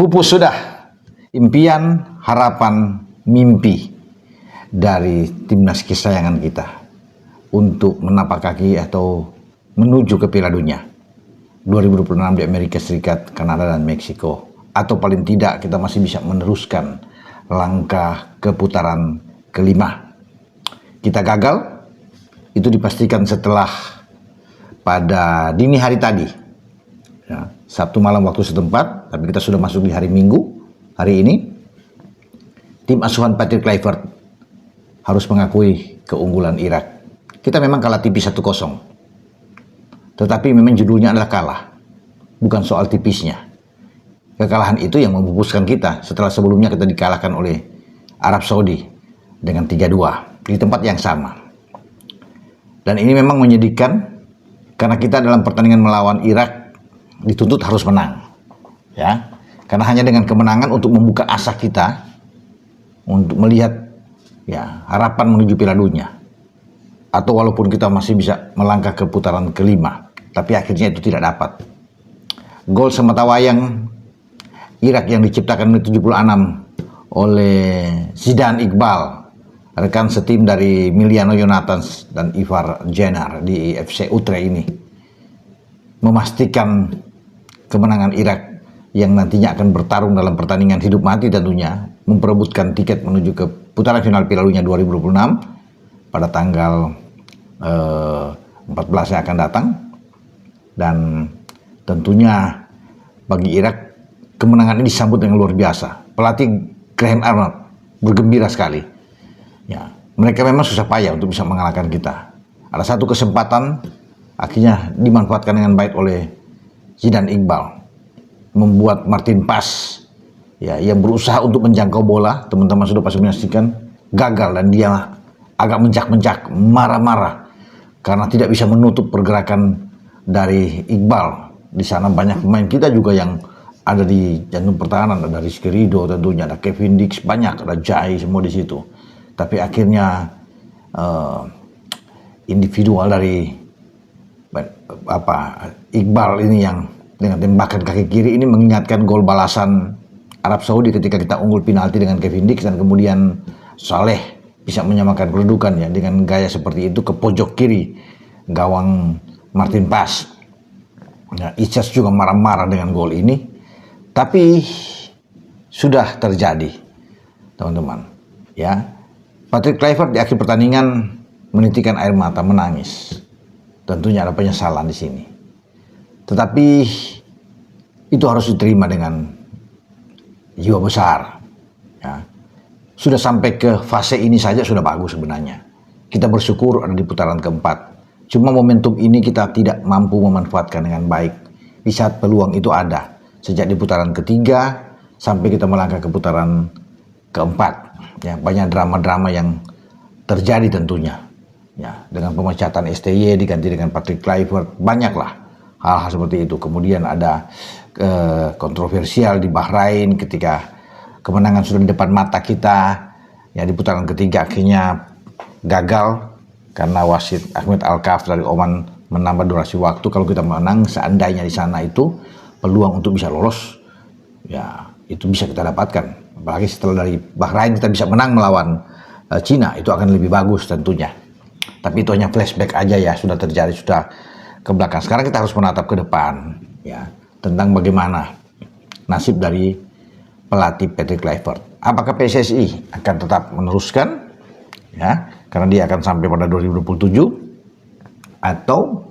Pupus sudah impian, harapan, mimpi dari timnas kesayangan kita untuk menapak kaki atau menuju ke Piala Dunia 2026 di Amerika Serikat, Kanada, dan Meksiko. Atau paling tidak kita masih bisa meneruskan langkah ke putaran kelima. Kita gagal, itu dipastikan setelah pada dini hari tadi, ya, Sabtu malam waktu setempat, tapi kita sudah masuk di hari Minggu, hari ini. Tim asuhan Patrick Kluivert harus mengakui keunggulan Irak. Kita memang kalah tipis 1-0. Tetapi memang judulnya adalah kalah, bukan soal tipisnya. Kekalahan itu yang membubuskan kita setelah sebelumnya kita dikalahkan oleh Arab Saudi dengan 3-2 di tempat yang sama. Dan ini memang menyedihkan karena kita dalam pertandingan melawan Irak dituntut harus menang. Ya, karena hanya dengan kemenangan untuk membuka asa kita untuk melihat ya harapan menuju Piala Dunia. Atau walaupun kita masih bisa melangkah ke putaran kelima, tapi akhirnya itu tidak dapat. Gol sematawayang Irak yang diciptakan menit 76 oleh Zidane Iqbal, rekan setim dari Miliano Jonathans dan Ivar Jenar di FC Utrecht ini, memastikan kemenangan Irak yang nantinya akan bertarung dalam pertandingan hidup mati tentunya, memperebutkan tiket menuju ke putaran final Piala Dunia 2026 pada tanggal 14 yang akan datang. Dan tentunya bagi Irak kemenangan ini disambut dengan luar biasa. Pelatih Graham Arnold bergembira sekali. Ya, mereka memang susah payah untuk bisa mengalahkan kita. Ada satu kesempatan akhirnya dimanfaatkan dengan baik oleh Zidane Iqbal, membuat Martin Pas ya yang berusaha untuk menjangkau bola, teman-teman sudah pasti menyaksikan, gagal dan dia agak mencak-mencak, marah-marah karena tidak bisa menutup pergerakan dari Iqbal. Di sana banyak pemain kita juga yang ada di jantung pertahanan, ada Rizky Ridho tentunya, ada Kevin Dix, banyak, ada Jai, semua di situ. Tapi akhirnya individual dari Iqbal ini yang dengan tembakan kaki kiri ini mengingatkan gol balasan Arab Saudi ketika kita unggul penalti dengan Kevin Dix, dan kemudian Saleh bisa menyamakan kedudukan ya dengan gaya seperti itu ke pojok kiri gawang Martin Pas. Ya, Ichas juga marah-marah dengan gol ini. Tapi sudah terjadi, teman-teman. Ya, Patrick Kluivert di akhir pertandingan menitikkan air mata, menangis. Tentunya ada penyesalan di sini. Tetapi itu harus diterima dengan jiwa besar. Ya, sudah sampai ke fase ini saja sudah bagus sebenarnya. Kita bersyukur ada di putaran keempat. Cuma momentum ini kita tidak mampu memanfaatkan dengan baik. Di saat peluang itu ada. Sejak di putaran ketiga sampai kita melangkah ke putaran keempat, ya banyak drama-drama yang terjadi tentunya, ya dengan pemecatan STY diganti dengan Patrick Kluivert, banyaklah hal-hal seperti itu. Kemudian ada kontroversial di Bahrain ketika kemenangan sudah di depan mata kita, ya di putaran ketiga akhirnya gagal karena wasit Ahmed Al-Kaf dari Oman menambah durasi waktu. Kalau kita menang, seandainya di sana itu peluang untuk bisa lolos, ya itu bisa kita dapatkan. Apalagi setelah dari Bahrain kita bisa menang melawan Cina, itu akan lebih bagus tentunya. Tapi itu hanya flashback aja ya, sudah terjadi, sudah ke belakang. Sekarang kita harus menatap ke depan, ya tentang bagaimana nasib dari pelatih Patrick Kluivert. Apakah PSSI akan tetap meneruskan, ya karena dia akan sampai pada 2027, atau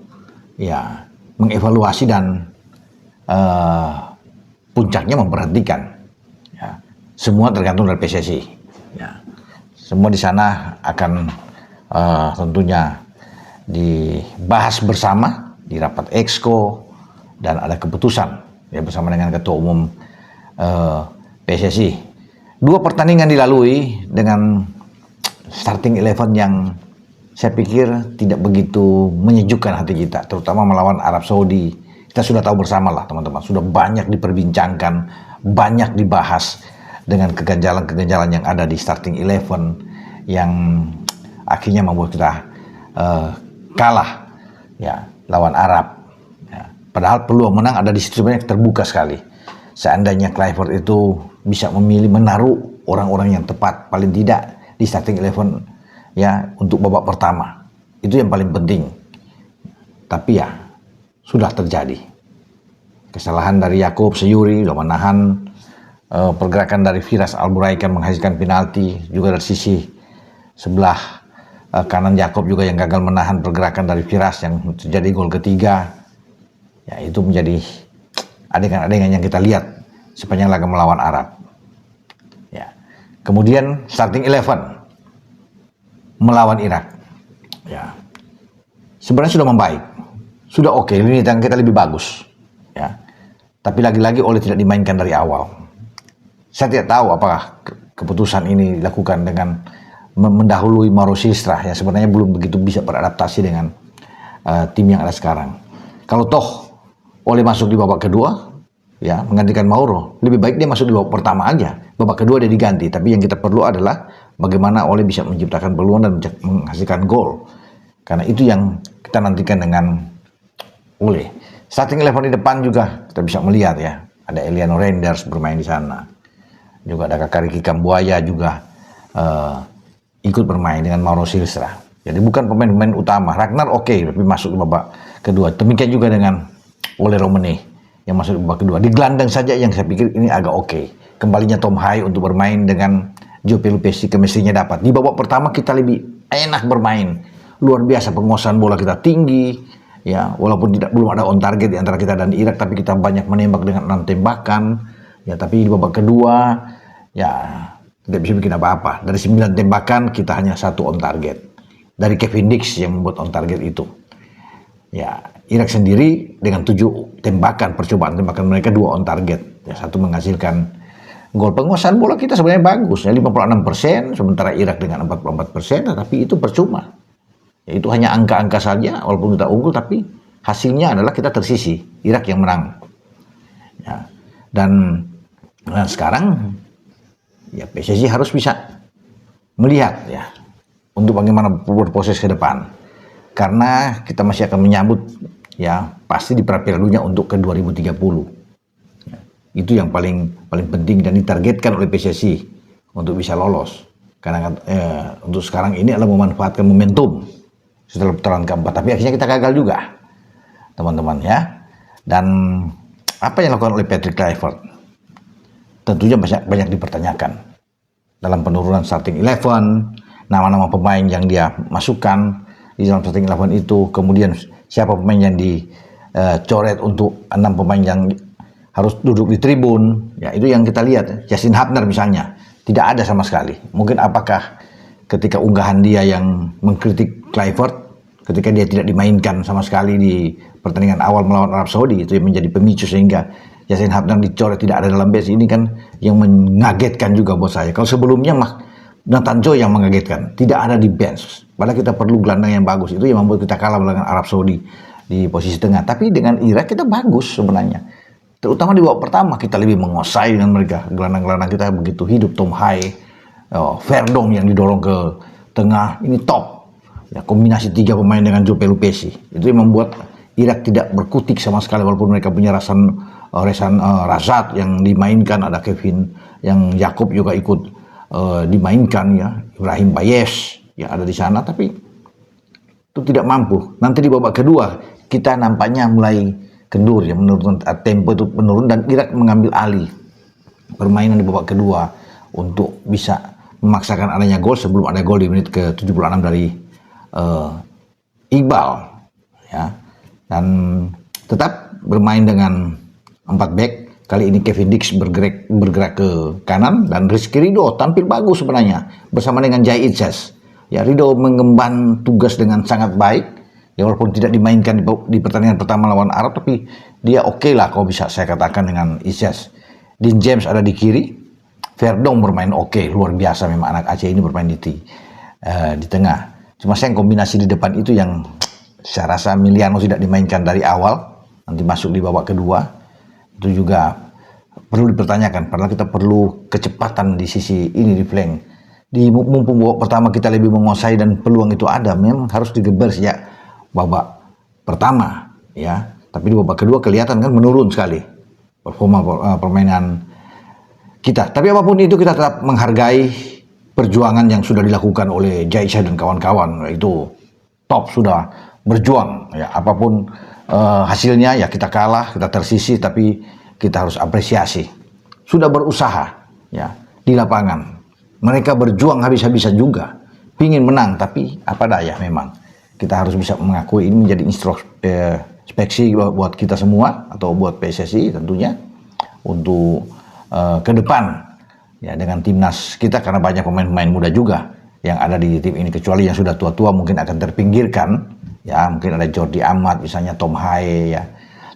ya mengevaluasi dan puncaknya memperhentikan. Ya, semua tergantung dari PSSI. Ya, semua di sana akan tentunya dibahas bersama di rapat Exco dan ada keputusan ya bersama dengan Ketua Umum PSSI. Dua pertandingan dilalui dengan starting 11 yang saya pikir tidak begitu menyejukkan hati kita, terutama melawan Arab Saudi. Kita sudah tahu bersama lah teman-teman, sudah banyak diperbincangkan, banyak dibahas dengan keganjalan-keganjalan yang ada di starting 11 yang akhirnya membuat kita kalah ya lawan Arab. Ya. Padahal peluang menang ada di situ sebenarnya terbuka sekali. seandainya Kluivert itu bisa memilih menaruh orang-orang yang tepat, paling tidak di starting 11 ya untuk babak pertama. Itu yang paling penting. Tapi ya sudah terjadi. Kesalahan dari Yaakob Seyuri sudah menahan pergerakan dari Firas Alburaikan menghasilkan penalti, juga dari sisi sebelah kanan Yaakob juga yang gagal menahan pergerakan dari Firas yang terjadi gol ketiga. Ya itu menjadi adegan-adegan yang kita lihat sepanjang laga melawan Arab. Ya. Kemudian starting 11 melawan Irak. Ya. Sebenarnya sudah membaik. Sudah oke, lini tengah kita lebih bagus. Ya. Tapi lagi-lagi Ole tidak dimainkan dari awal. Saya tidak tahu apakah keputusan ini dilakukan dengan mendahului Mauro Silstra yang sebenarnya belum begitu bisa beradaptasi dengan tim yang ada sekarang. Kalau toh Ole masuk di babak kedua, ya menggantikan Mauro, lebih baik dia masuk di babak pertama aja. Babak kedua dia diganti. Tapi yang kita perlu adalah bagaimana Ole bisa menciptakan peluang dan menghasilkan gol. Karena itu yang kita nantikan dengan Ole. Starting 11 di depan juga kita bisa melihat ya, ada Eliano Reinders bermain di sana. Juga ada kakak Ricky Kambuaya juga ikut bermain dengan Mauro Silstra. Jadi bukan pemain-pemain utama. Ragnar oke, tapi masuk ke babak kedua. Demikian juga dengan Ole Romane yang masuk ke babak kedua. Di gelandang saja yang saya pikir ini agak oke. Kembalinya Tom Hai untuk bermain dengan Joe Pelupesi, chemistry-nya dapat. Di babak pertama kita lebih enak bermain. Luar biasa penguasaan bola kita tinggi. Ya, walaupun belum ada on target di antara kita dan Irak, tapi kita banyak menembak dengan 6 tembakan. Ya, tapi di babak kedua ya tidak bisa bikin apa-apa. Dari 9 tembakan kita hanya 1 on target. Dari Kevin Dix yang membuat on target itu. Ya, Irak sendiri dengan 7 tembakan, percobaan tembakan mereka 2 on target. Ya, 1 menghasilkan gol. Penguasaan bola kita sebenarnya bagus, ya 56%, sementara Irak dengan 44%, tetapi itu percuma. Ya, itu hanya angka-angka saja, walaupun kita unggul, tapi hasilnya adalah kita tersisi, Irak yang menang. Ya, dan sekarang ya PSSI harus bisa melihat ya untuk bagaimana berproses ke depan, karena kita masih akan menyambut ya pasti di Piala Dunia untuk ke 2030. Ya, itu yang paling penting dan ditargetkan oleh PSSI untuk bisa lolos. Karena untuk sekarang ini adalah memanfaatkan momentum setelah putaran keempat, tapi akhirnya kita gagal juga, teman-teman ya. Dan apa yang dilakukan oleh Patrick Kluivert tentunya banyak dipertanyakan dalam penurunan starting 11, nama-nama pemain yang dia masukkan di dalam starting 11 itu, kemudian siapa pemain yang dicoret untuk 6 pemain yang harus duduk di tribun. Ya, itu yang kita lihat. Justin Hubner misalnya tidak ada sama sekali. Mungkin apakah ketika unggahan dia yang mengkritik Kluivert ketika dia tidak dimainkan sama sekali di pertandingan awal melawan Arab Saudi, itu yang menjadi pemicu sehingga Justin Hubner dicoret tidak ada dalam base. Ini kan yang mengagetkan juga buat saya. Kalau sebelumnya Nathan Choi yang mengagetkan, tidak ada di bench. Padahal kita perlu gelandang yang bagus. Itu yang membuat kita kalah dengan Arab Saudi di posisi tengah. Tapi dengan Irak kita bagus sebenarnya. Terutama di babak pertama kita lebih menguasai dengan mereka. Gelandang-gelandang kita begitu hidup. Tom Hai, Verdong yang didorong ke tengah, ini top. Ya, kombinasi 3 pemain dengan Joe Pelupesi. Itu yang membuat Irak tidak berkutik sama sekali, walaupun mereka punya Resan Razat yang dimainkan, ada Kevin yang Yaakob juga ikut dimainkan ya, Ibrahim Bayes ya ada di sana, tapi itu tidak mampu. Nanti di babak kedua kita nampaknya mulai kendur ya, menurunkan tempo itu menurun dan Irak mengambil alih permainan di babak kedua untuk bisa memaksakan adanya gol sebelum ada gol di menit ke-76 dari Iqbal ya, dan tetap bermain dengan 4 back. Kali ini Kevin Dix bergerak ke kanan dan Rizky Ridho tampil bagus sebenarnya bersama dengan Jai Itzes. Ya, Ridho mengemban tugas dengan sangat baik. Ya, walaupun tidak dimainkan di pertandingan pertama lawan Arab, tapi dia oke lah kalau bisa saya katakan dengan Itzes. Dean James ada di kiri. Verdong bermain oke, luar biasa memang anak Aceh ini bermain di tengah. Cuma sayang kombinasi di depan itu yang saya rasa Miliano tidak dimainkan dari awal, nanti masuk di babak kedua. Itu juga perlu dipertanyakan, padahal kita perlu kecepatan di sisi ini di flank. Di mumpung babak pertama kita lebih menguasai dan peluang itu ada, memang harus digeber sejak babak pertama ya. Tapi di babak kedua kelihatan kan menurun sekali. permainan kita. Tapi apapun itu kita tetap menghargai perjuangan yang sudah dilakukan oleh Jaisyah dan kawan-kawan. Itu top, sudah berjuang ya, apapun hasilnya ya, kita kalah, kita tersisih, tapi kita harus apresiasi. Sudah berusaha ya di lapangan. Mereka berjuang habis-habisan juga, pingin menang, tapi apa daya, memang kita harus bisa mengakui ini menjadi introspeksi buat kita semua, atau buat PSSI tentunya, untuk ke depan ya dengan timnas kita, karena banyak pemain-pemain muda juga yang ada di tim ini, kecuali yang sudah tua-tua mungkin akan terpinggirkan ya, mungkin ada Jordi Amat misalnya, Tom Haye ya,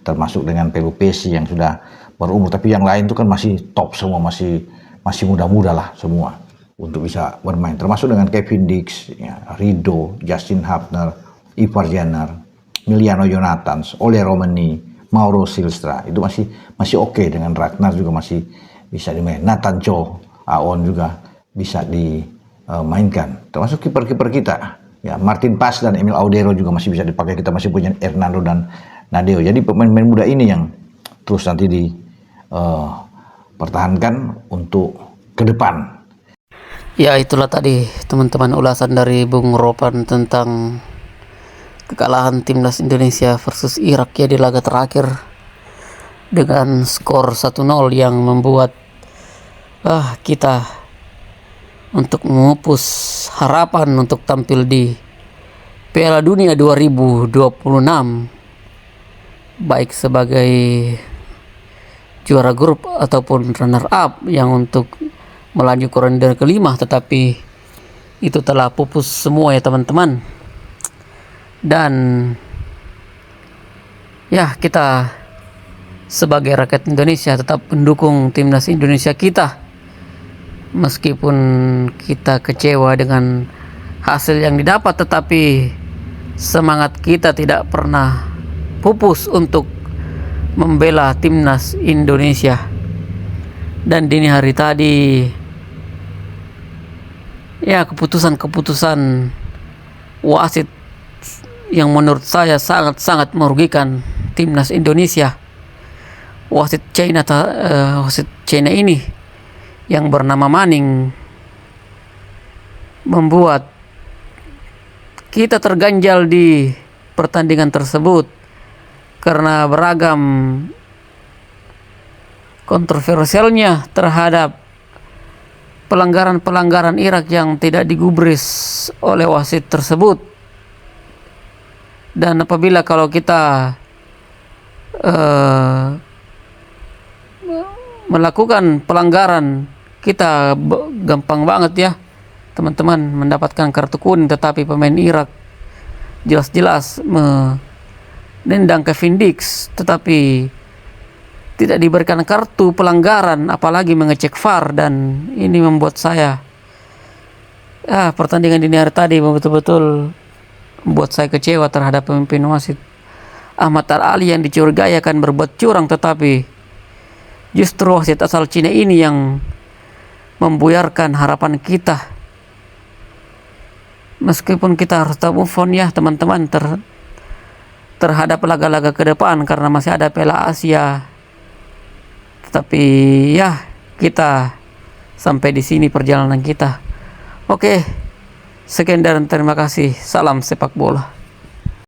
termasuk dengan Pelupesi yang sudah berumur, tapi yang lain itu kan masih top semua, masih muda-muda lah semua untuk bisa bermain, termasuk dengan Kevin Dix ya, Rido, Justin Hapner, Ivar Jenner, Miliano Jonathans, Ole Romani, Mauro Silstra, itu masih oke. Dengan Ragnar juga masih bisa dimain, Nathan Cho, Aon juga bisa dimainkan, termasuk kiper-kiper kita ya, Martin Pas dan Emil Audero juga masih bisa dipakai. Kita masih punya Hernando dan Nadeo. Jadi pemain-pemain muda ini yang terus nanti dipertahankan untuk ke depan. Ya, itulah tadi teman-teman ulasan dari Bung Ropan tentang kekalahan timnas Indonesia versus Irak ya di laga terakhir dengan skor 1-0 yang membuat kita untuk memupus harapan untuk tampil di Piala Dunia 2026, baik sebagai juara grup ataupun runner up yang untuk melaju ke ronde kelima, tetapi itu telah pupus semua ya teman-teman. Dan ya, kita sebagai rakyat Indonesia tetap mendukung timnas Indonesia kita, meskipun kita kecewa dengan hasil yang didapat, tetapi semangat kita tidak pernah pupus untuk membela timnas Indonesia. Dan dini hari tadi ya, keputusan wasit yang menurut saya sangat-sangat merugikan timnas Indonesia. Wasit China ini yang bernama Manning membuat kita terganjal di pertandingan tersebut karena beragam kontroversialnya terhadap pelanggaran-pelanggaran Irak yang tidak digubris oleh wasit tersebut. Dan apabila kalau kita melakukan pelanggaran, kita gampang banget ya teman-teman mendapatkan kartu kuning, tetapi pemain Irak jelas-jelas menendang Kevin Dix tetapi tidak diberikan kartu pelanggaran, apalagi mengecek VAR. Dan ini membuat saya pertandingan dini hari tadi betul-betul membuat saya kecewa terhadap pemimpin wasit Ahmad Al-Ali yang dicurigai akan berbuat curang, tetapi justru wasit asal Cina ini yang membuyarkan harapan kita. Meskipun kita harus move on ya teman-teman terhadap laga-laga ke depan karena masih ada Piala Asia. Tetapi ya, kita sampai di sini perjalanan kita. Oke, sekian dan terima kasih. Salam sepak bola.